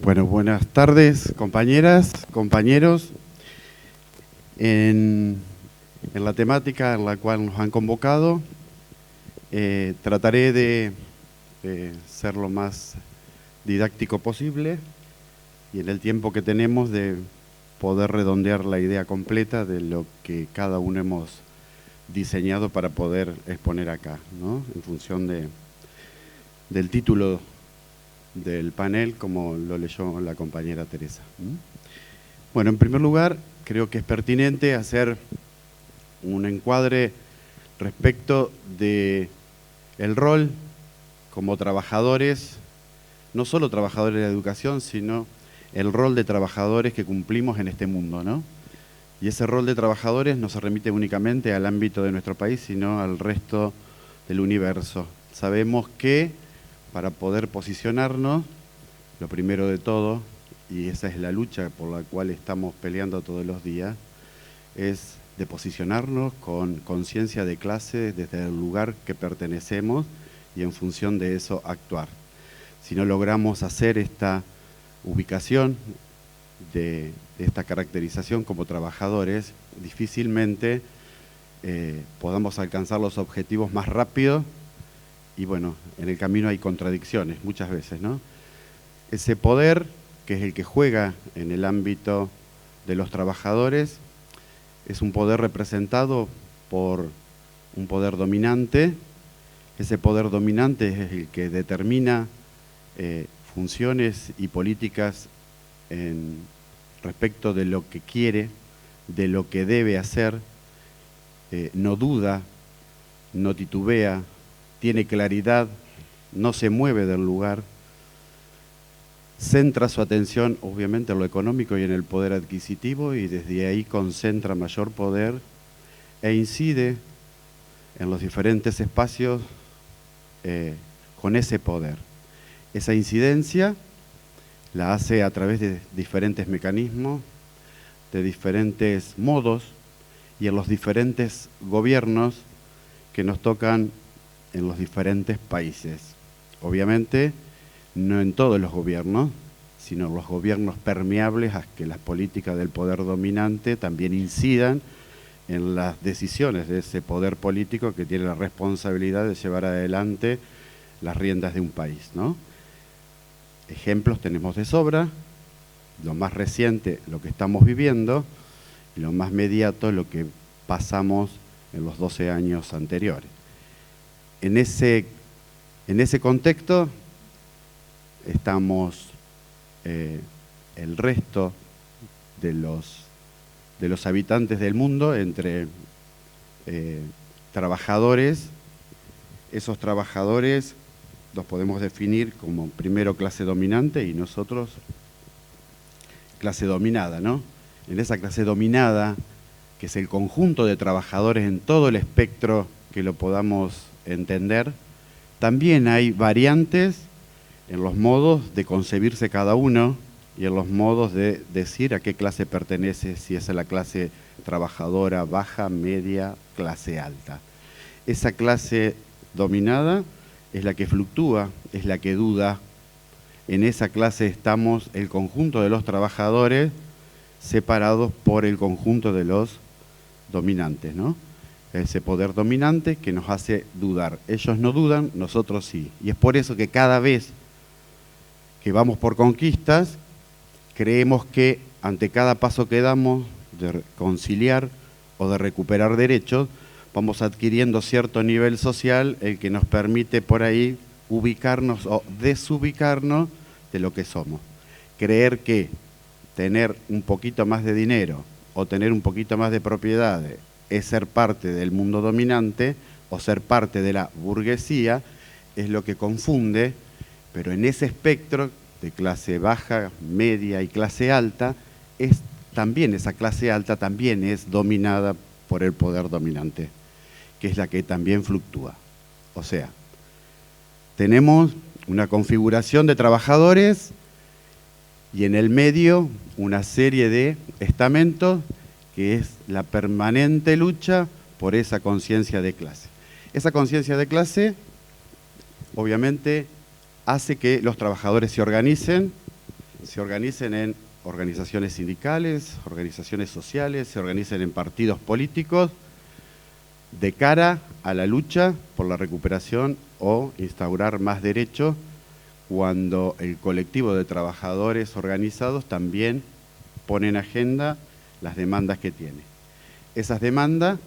Bueno, buenas tardes, compañeras, compañeros. En la temática en la cual nos han convocado, trataré de ser lo más didáctico posible y en el tiempo que tenemos de poder redondear la idea completa de lo que cada uno hemos diseñado para poder exponer acá, ¿no? En función del título del panel, como lo leyó la compañera Teresa. Bueno, en primer lugar, creo que es pertinente hacer un encuadre respecto de el rol como trabajadores, no solo trabajadores de la educación, sino el rol de trabajadores que cumplimos en este mundo, ¿no? Y ese rol de trabajadores no se remite únicamente al ámbito de nuestro país, sino al resto del universo. Sabemos que para poder posicionarnos, lo primero de todo, y esa es la lucha por la cual estamos peleando todos los días, es de posicionarnos con conciencia de clase desde el lugar que pertenecemos y en función de eso actuar. Si no logramos hacer esta ubicación de esta caracterización como trabajadores, difícilmente podamos alcanzar los objetivos más rápido. Y bueno, en el camino hay contradicciones muchas veces, ¿no? Ese poder, que es el que juega en el ámbito de los trabajadores, es un poder representado por un poder dominante. Ese poder dominante es el que determina funciones y políticas respecto de lo que quiere, de lo que debe hacer, no duda, no titubea, tiene claridad, no se mueve del lugar, centra su atención obviamente en lo económico y en el poder adquisitivo y desde ahí concentra mayor poder e incide en los diferentes espacios con ese poder. Esa incidencia la hace a través de diferentes mecanismos, de diferentes modos y en los diferentes gobiernos que nos tocan en los diferentes países. Obviamente, no en todos los gobiernos, sino en los gobiernos permeables a que las políticas del poder dominante también incidan en las decisiones de ese poder político que tiene la responsabilidad de llevar adelante las riendas de un país, ¿no? Ejemplos tenemos de sobra, lo más reciente, lo que estamos viviendo, y lo más mediato, lo que pasamos en los 12 años anteriores. En ese contexto estamos el resto de los habitantes del mundo, entre trabajadores. Esos trabajadores los podemos definir como primero clase dominante y nosotros clase dominada, ¿no? En esa clase dominada, que es el conjunto de trabajadores en todo el espectro que lo podamos entender, también hay variantes en los modos de concebirse cada uno y en los modos de decir a qué clase pertenece, si es a la clase trabajadora, baja, media, clase alta. Esa clase dominada es la que fluctúa, es la que duda. En esa clase estamos el conjunto de los trabajadores separados por el conjunto de los dominantes, ¿no? Ese poder dominante que nos hace dudar. Ellos no dudan, nosotros sí. Y es por eso que cada vez que vamos por conquistas, creemos que ante cada paso que damos de conciliar o de recuperar derechos, vamos adquiriendo cierto nivel social, el que nos permite por ahí ubicarnos o desubicarnos de lo que somos. Creer que tener un poquito más de dinero o tener un poquito más de propiedades es ser parte del mundo dominante o ser parte de la burguesía, es lo que confunde, pero en ese espectro de clase baja, media y clase alta, también esa clase alta también es dominada por el poder dominante, que es la que también fluctúa. O sea, tenemos una configuración de trabajadores y en el medio una serie de estamentos que es la permanente lucha por esa conciencia de clase. Esa conciencia de clase, obviamente, hace que los trabajadores se organicen se organicen en organizaciones sindicales, organizaciones sociales, se organicen en partidos políticos de cara a la lucha por la recuperación o instaurar más derechos cuando el colectivo de trabajadores organizados también pone en agenda las demandas que tiene. Esas demandas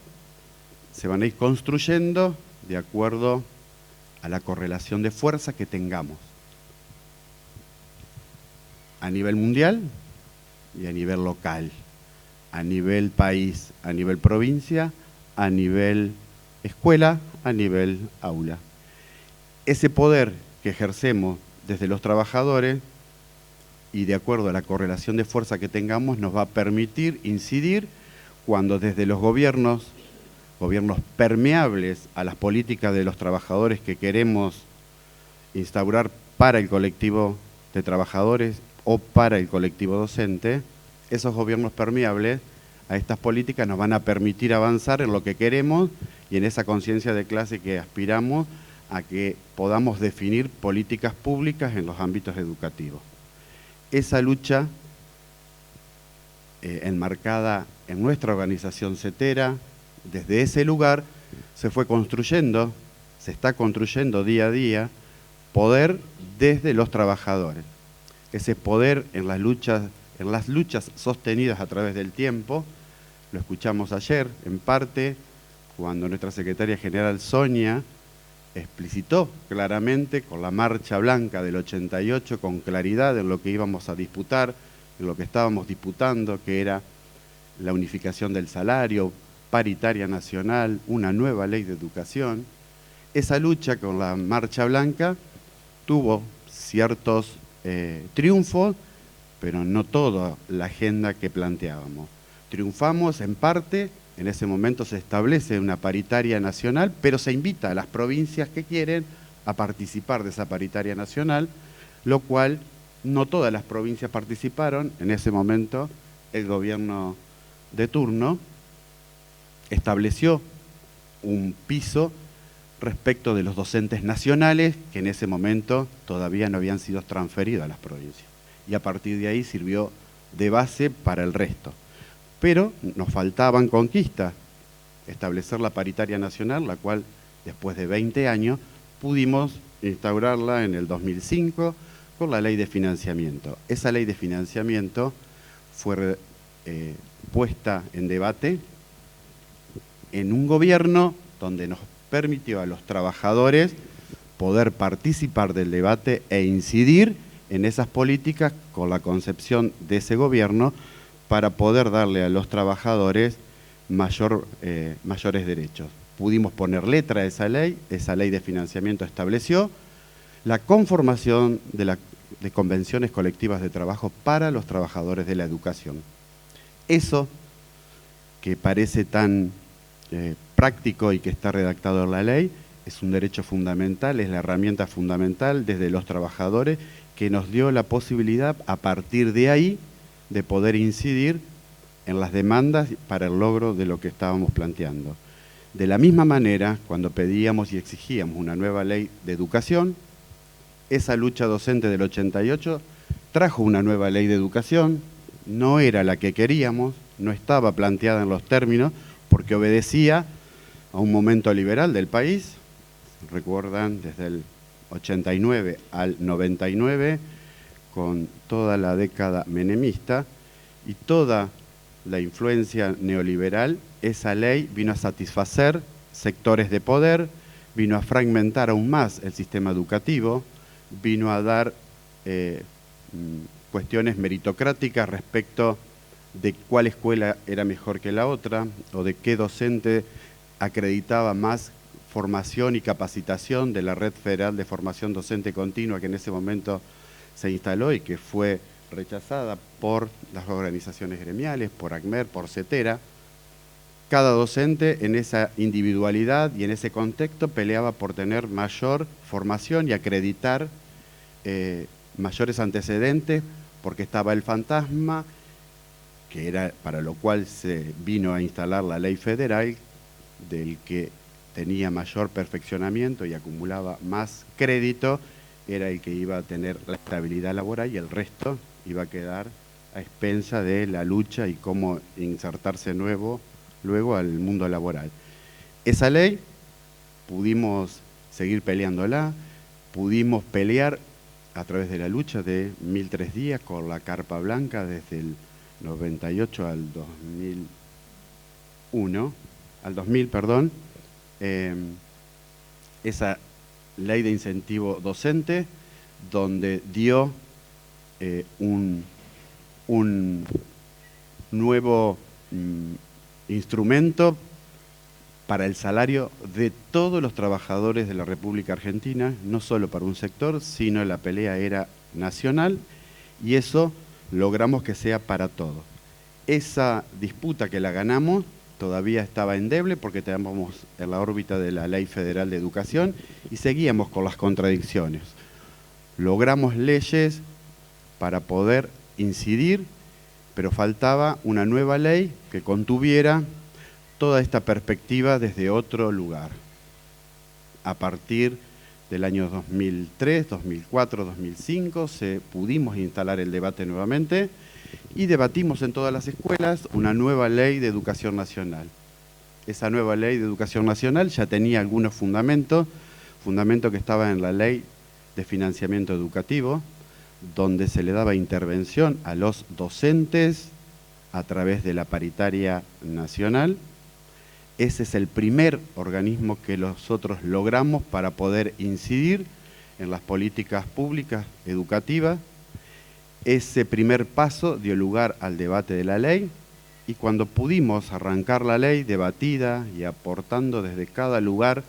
se van a ir construyendo de acuerdo a la correlación de fuerza que tengamos a nivel mundial y a nivel local, a nivel país, a nivel provincia, a nivel escuela, a nivel aula. Ese poder que ejercemos desde los trabajadores y de acuerdo a la correlación de fuerza que tengamos nos va a permitir incidir cuando desde los gobiernos permeables a las políticas de los trabajadores que queremos instaurar para el colectivo de trabajadores o para el colectivo docente, esos gobiernos permeables a estas políticas nos van a permitir avanzar en lo que queremos y en esa conciencia de clase que aspiramos a que podamos definir políticas públicas en los ámbitos educativos. Esa lucha enmarcada en nuestra organización CETERA, desde ese lugar se fue construyendo, se está construyendo día a día, poder desde los trabajadores. Ese poder en las luchas sostenidas a través del tiempo, lo escuchamos ayer en parte, cuando nuestra secretaria general Sonia explicitó claramente con la Marcha Blanca del 88, con claridad en lo que íbamos a disputar, en lo que estábamos disputando, que era la unificación del salario, paritaria nacional, una nueva ley de educación. Esa lucha con la Marcha Blanca tuvo ciertos triunfos, pero no toda la agenda que planteábamos. Triunfamos en parte, en ese momento se establece una paritaria nacional, pero se invita a las provincias que quieren a participar de esa paritaria nacional, lo cual no todas las provincias participaron. En ese momento el gobierno de turno estableció un piso respecto de los docentes nacionales que en ese momento todavía no habían sido transferidos a las provincias. Y a partir de ahí sirvió de base para el resto. Pero nos faltaban conquistas, establecer la paritaria nacional, la cual después de 20 años pudimos instaurarla en el 2005 con la ley de financiamiento. Esa ley de financiamiento fue puesta en debate en un gobierno donde nos permitió a los trabajadores poder participar del debate e incidir en esas políticas con la concepción de ese gobierno para poder darle a los trabajadores mayores derechos. Pudimos poner letra a esa ley de financiamiento estableció la conformación de convenciones colectivas de trabajo para los trabajadores de la educación. Eso que parece tan práctico y que está redactado en la ley, es un derecho fundamental, es la herramienta fundamental desde los trabajadores que nos dio la posibilidad a partir de ahí de poder incidir en las demandas para el logro de lo que estábamos planteando. De la misma manera, cuando pedíamos y exigíamos una nueva ley de educación, esa lucha docente del 88 trajo una nueva ley de educación, no era la que queríamos, no estaba planteada en los términos, porque obedecía a un momento liberal del país. Recuerdan, desde el 89 al 99, con toda la década menemista y toda la influencia neoliberal, esa ley vino a satisfacer sectores de poder, vino a fragmentar aún más el sistema educativo, vino a dar cuestiones meritocráticas respecto de cuál escuela era mejor que la otra o de qué docente acreditaba más formación y capacitación de la Red Federal de Formación Docente Continua que en ese momento se instaló y que fue rechazada por las organizaciones gremiales, por ACMER, por CETERA. Cada docente en esa individualidad y en ese contexto peleaba por tener mayor formación y acreditar mayores antecedentes, porque estaba el fantasma, que era para lo cual se vino a instalar la ley federal, del que tenía mayor perfeccionamiento y acumulaba más crédito, era el que iba a tener la estabilidad laboral y el resto iba a quedar a expensa de la lucha y cómo insertarse luego al mundo laboral. Esa ley pudimos seguir peleándola, pudimos pelear a través de la lucha de 1003 días con la Carpa Blanca desde el 98 al 2000, perdón, esa ley de incentivo docente donde dio un nuevo instrumento para el salario de todos los trabajadores de la República Argentina, no solo para un sector, sino la pelea era nacional y eso logramos que sea para todos. Esa disputa que la ganamos todavía estaba endeble porque estábamos en la órbita de la Ley Federal de Educación y seguíamos con las contradicciones. Logramos leyes para poder incidir, pero faltaba una nueva ley que contuviera toda esta perspectiva desde otro lugar. A partir del año 2003, 2004, 2005 pudimos instalar el debate nuevamente y debatimos en todas las escuelas una nueva ley de educación nacional. Esa nueva ley de educación nacional ya tenía algunos fundamentos que estaban en la ley de financiamiento educativo, donde se le daba intervención a los docentes a través de la paritaria nacional. Ese es el primer organismo que nosotros logramos para poder incidir en las políticas públicas educativas. Ese primer paso dio lugar al debate de la ley y cuando pudimos arrancar la ley debatida y aportando desde cada lugar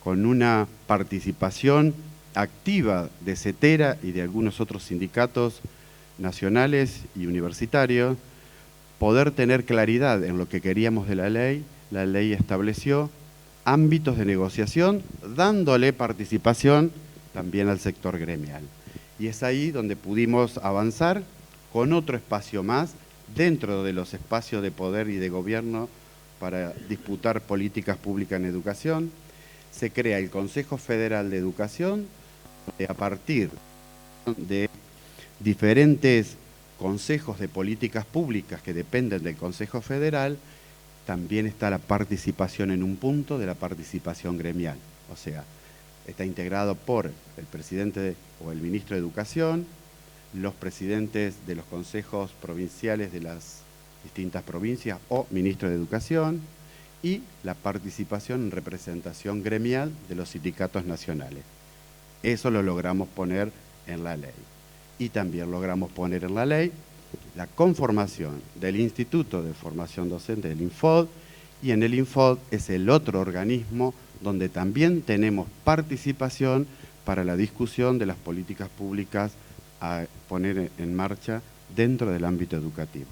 con una participación activa de CETERA y de algunos otros sindicatos nacionales y universitarios, poder tener claridad en lo que queríamos de la ley estableció ámbitos de negociación, dándole participación también al sector gremial. Y es ahí donde pudimos avanzar con otro espacio más dentro de los espacios de poder y de gobierno para disputar políticas públicas en educación. Se crea el Consejo Federal de Educación, a partir de diferentes consejos de políticas públicas que dependen del Consejo Federal, también está la participación en un punto de la participación gremial. O sea, está integrado por el presidente o el ministro de Educación, los presidentes de los consejos provinciales de las distintas provincias o ministro de Educación y la participación en representación gremial de los sindicatos nacionales. Eso lo logramos poner en la ley. Y también logramos poner en la ley la conformación del Instituto de Formación Docente del INFOD, y en el INFOD es el otro organismo donde también tenemos participación para la discusión de las políticas públicas a poner en marcha dentro del ámbito educativo.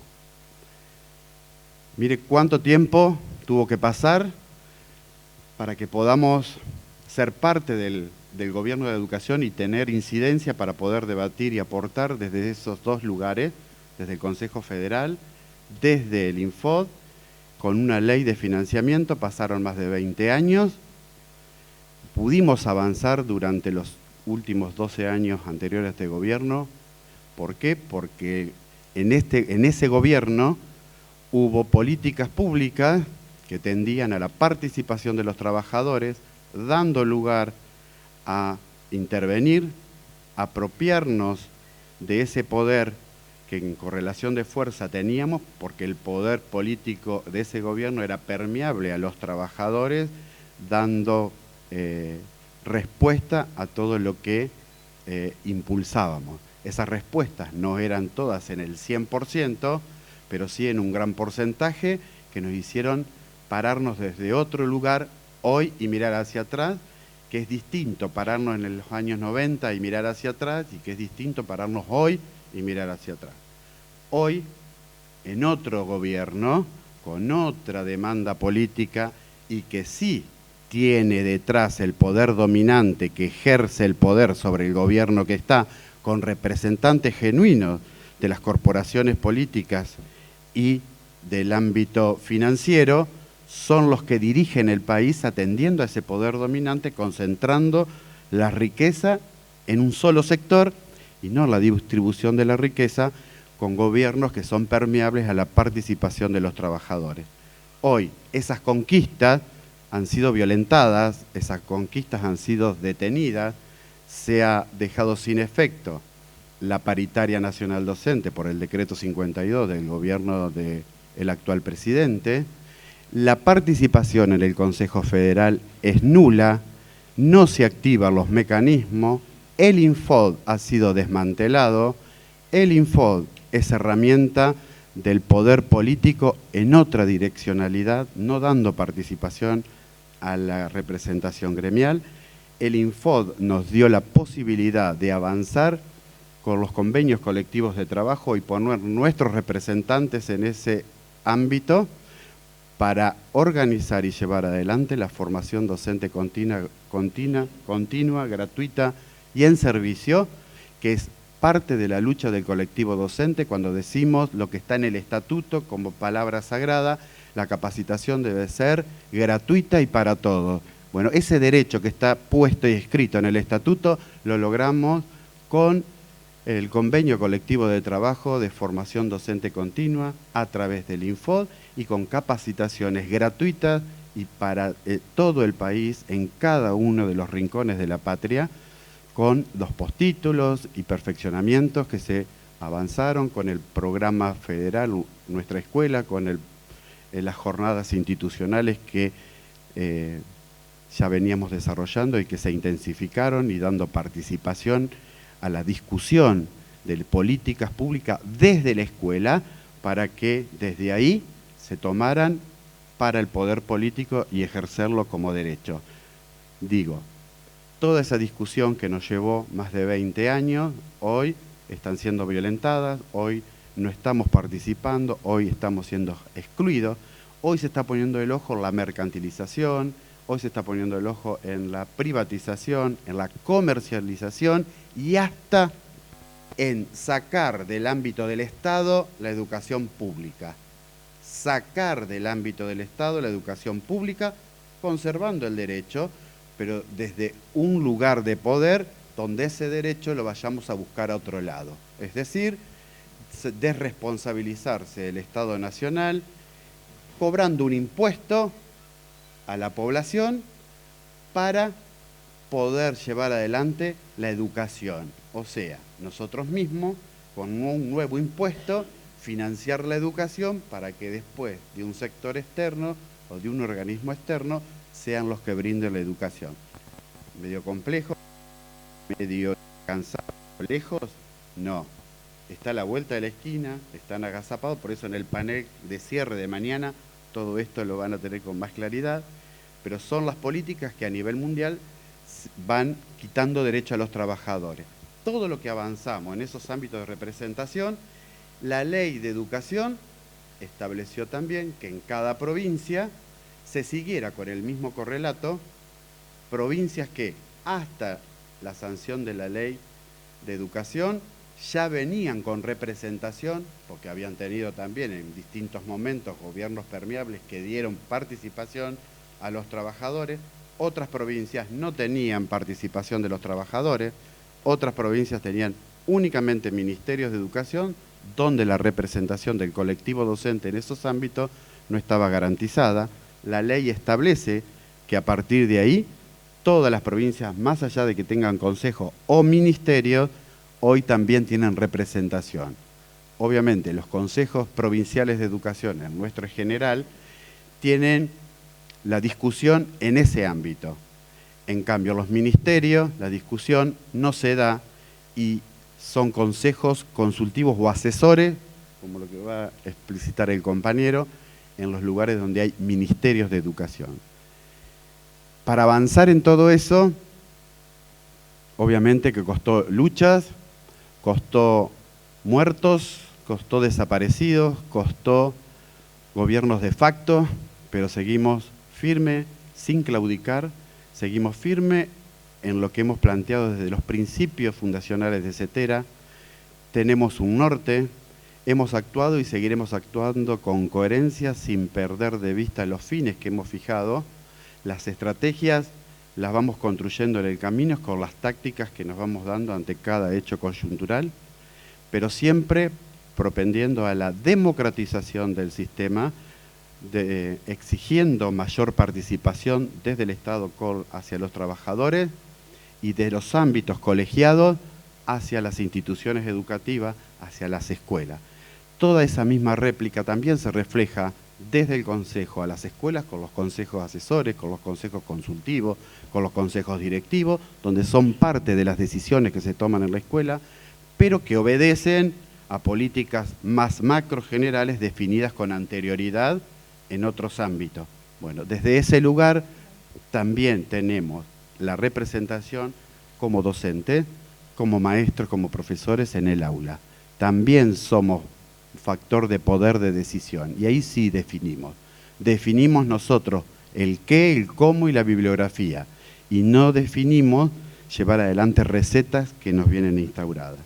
Mire cuánto tiempo tuvo que pasar para que podamos ser parte del Gobierno de Educación y tener incidencia para poder debatir y aportar desde esos dos lugares, desde el Consejo Federal, desde el INFOD, con una ley de financiamiento. Pasaron más de 20 años, pudimos avanzar durante los últimos 12 años anteriores a este gobierno. ¿Por qué? Porque en ese gobierno hubo políticas públicas que tendían a la participación de los trabajadores, dando lugar a intervenir, apropiarnos de ese poder que en correlación de fuerza teníamos, porque el poder político de ese gobierno era permeable a los trabajadores, dando respuesta a todo lo que impulsábamos. Esas respuestas no eran todas en el 100%, pero sí en un gran porcentaje que nos hicieron pararnos desde otro lugar hoy y mirar hacia atrás, que es distinto pararnos en los años 90 y mirar hacia atrás, y que es distinto pararnos hoy y mirar hacia atrás. Hoy, en otro gobierno, con otra demanda política y que sí tiene detrás el poder dominante que ejerce el poder sobre el gobierno que está, con representantes genuinos de las corporaciones políticas y del ámbito financiero, son los que dirigen el país atendiendo a ese poder dominante, concentrando la riqueza en un solo sector y no la distribución de la riqueza con gobiernos que son permeables a la participación de los trabajadores. Hoy esas conquistas han sido violentadas, esas conquistas han sido detenidas, se ha dejado sin efecto la paritaria nacional docente por el decreto 52 del gobierno del actual presidente. La participación en el Consejo Federal es nula, no se activan los mecanismos, el Infod ha sido desmantelado, el Infod es herramienta del poder político en otra direccionalidad, no dando participación a la representación gremial. El Infod nos dio la posibilidad de avanzar con los convenios colectivos de trabajo y poner nuestros representantes en ese ámbito para organizar y llevar adelante la formación docente continua, gratuita y en servicio, que es parte de la lucha del colectivo docente cuando decimos lo que está en el estatuto como palabra sagrada, la capacitación debe ser gratuita y para todos. Bueno, ese derecho que está puesto y escrito en el estatuto lo logramos con el convenio colectivo de trabajo de formación docente continua a través del Infod y con capacitaciones gratuitas y para todo el país en cada uno de los rincones de la patria, con los postítulos y perfeccionamientos que se avanzaron con el programa federal Nuestra Escuela, con las jornadas institucionales que ya veníamos desarrollando y que se intensificaron y dando participación a la discusión de políticas públicas desde la escuela para que desde ahí se tomaran para el poder político y ejercerlo como derecho. Digo, toda esa discusión que nos llevó más de 20 años, hoy están siendo violentadas, hoy no estamos participando, hoy estamos siendo excluidos, hoy se está poniendo el ojo en la mercantilización, hoy se está poniendo el ojo en la privatización, en la comercialización y hasta en sacar del ámbito del Estado la educación pública. Sacar del ámbito del Estado la educación pública, conservando el derecho, pero desde un lugar de poder donde ese derecho lo vayamos a buscar a otro lado. Es decir, desresponsabilizarse del Estado Nacional, cobrando un impuesto a la población para poder llevar adelante la educación. O sea, nosotros mismos, con un nuevo impuesto, financiar la educación para que después de un sector externo o de un organismo externo sean los que brinden la educación. ¿Medio complejo? ¿Medio cansado? ¿Lejos? No. Está a la vuelta de la esquina, están agazapados, por eso en el panel de cierre de mañana todo esto lo van a tener con más claridad, pero son las políticas que a nivel mundial van quitando derecho a los trabajadores. Todo lo que avanzamos en esos ámbitos de representación, la ley de educación estableció también que en cada provincia se siguiera con el mismo correlato, provincias que hasta la sanción de la ley de educación ya venían con representación, porque habían tenido también en distintos momentos gobiernos permeables que dieron participación a los trabajadores, otras provincias no tenían participación de los trabajadores, otras provincias tenían únicamente ministerios de educación, donde la representación del colectivo docente en esos ámbitos no estaba garantizada. La ley establece que a partir de ahí, todas las provincias, más allá de que tengan consejo o ministerio, hoy también tienen representación. Obviamente, los consejos provinciales de educación, en nuestro general, tienen la discusión en ese ámbito. En cambio, los ministerios, la discusión no se da y son consejos consultivos o asesores, como lo que va a explicitar el compañero, en los lugares donde hay ministerios de educación. Para avanzar en todo eso, obviamente que costó luchas, costó muertos, costó desaparecidos, costó gobiernos de facto, pero seguimos firmes, sin claudicar, seguimos firmes en lo que hemos planteado desde los principios fundacionales de CETERA. Tenemos un norte, hemos actuado y seguiremos actuando con coherencia sin perder de vista los fines que hemos fijado, las estrategias las vamos construyendo en el camino con las tácticas que nos vamos dando ante cada hecho coyuntural, pero siempre propendiendo a la democratización del sistema, exigiendo mayor participación desde el Estado hacia los trabajadores y de los ámbitos colegiados hacia las instituciones educativas, hacia las escuelas. Toda esa misma réplica también se refleja desde el consejo a las escuelas, con los consejos asesores, con los consejos consultivos, con los consejos directivos, donde son parte de las decisiones que se toman en la escuela, pero que obedecen a políticas más macro generales definidas con anterioridad en otros ámbitos. Bueno, desde ese lugar también tenemos la representación como docente, como maestros, como profesores en el aula. También somos factor de poder de decisión, y ahí sí definimos. Definimos nosotros el qué, el cómo y la bibliografía, y no definimos llevar adelante recetas que nos vienen instauradas.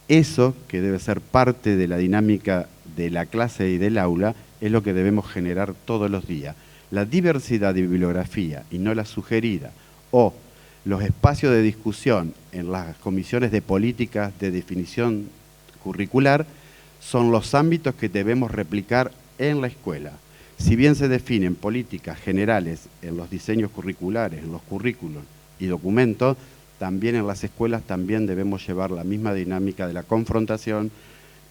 Eso, que debe ser parte de la dinámica de la clase y del aula, es lo que debemos generar todos los días. La diversidad de bibliografía y no la sugerida, o los espacios de discusión en las comisiones de políticas de definición curricular, son los ámbitos que debemos replicar en la escuela. Si bien se definen políticas generales en los diseños curriculares, en los currículos y documentos, también en las escuelas también debemos llevar la misma dinámica de la confrontación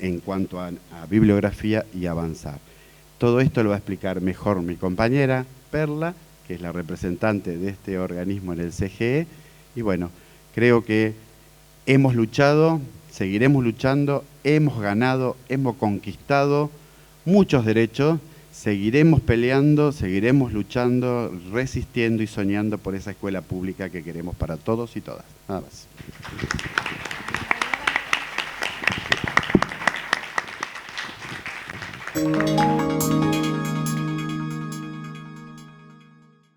en cuanto a bibliografía y avanzar. Todo esto lo va a explicar mejor mi compañera Perla, que es la representante de este organismo en el CGE, y bueno, creo que hemos luchado, seguiremos luchando, hemos ganado, hemos conquistado muchos derechos, seguiremos peleando, seguiremos luchando, resistiendo y soñando por esa escuela pública que queremos para todos y todas. Nada más.